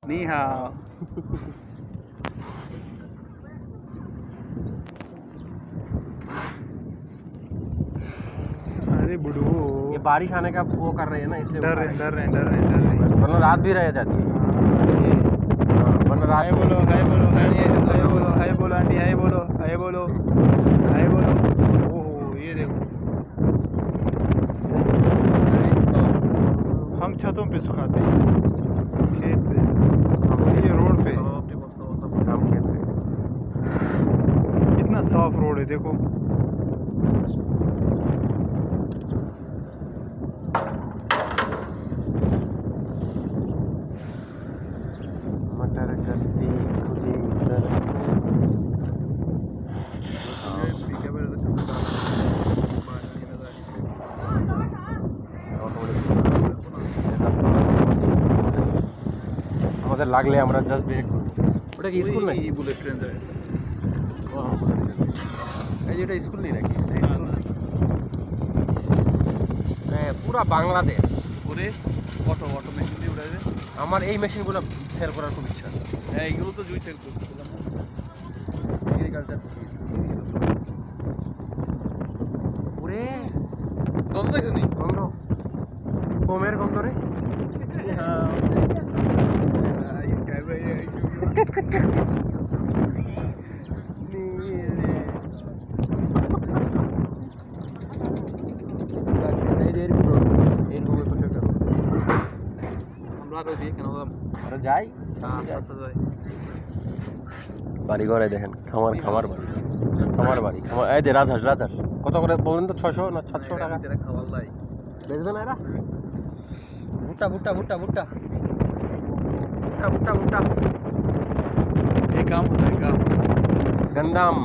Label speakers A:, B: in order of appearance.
A: नी हाओ। अरे बुढ़ू
B: ये बारिश आने का वो कर रहे हैं ना, इसलिए
A: डर रहे डर रहे डर रहे डर रहे।
B: वरना रात भी रह जाती है। वरना रात
A: हाय बोलो हाय बोलो हाय बोलो हाय बोलो आंटी हाय बोलो हाय बोलो हाय बोलो। ओहो ये देखो हम छतों पे सुखाते हैं, खेत पे, ये रोड पे। कितना साफ रोड है देखो।
B: मटर गश्ती खुली सड़क। আমাদের লাগলে আমরা জাস্ট ব্রেক করব। ওটা কি স্কুল নাকি?
A: বুলেট ট্রেন যায়।
B: এই যে এটা স্কুল নেই নাকি? হ্যাঁ পুরা বাংলাদেশ
A: ওরে অটো অটো মেশিন দিয়ে উড়াই দে।
B: আমার এই মেশিনগুলো সেল করার খুব ইচ্ছা।
A: হ্যাঁ এগুলো তো জুই সেল করছিলাম।
B: এগ্রিকালচার ওরে
A: গন্ধ দেখছো নি?
B: গন্ধ কমের গন্ধ রে।
A: হ্যাঁ
B: যাই বাড়ি ঘরে দেখেন খামার খামার বাড়ি খামার বাড়ি খামার। এই যে রাজহাঁস রাজহাঁস কত করে বলেন তো? 600 না 700 টাকা বেচবে না এরা? ভুট্টা ভুট্টা ভুট্টা ভুট্টা ভুট্টা ভুট্টা ভুট্টা
A: ये काम होता है काम।
B: गंदम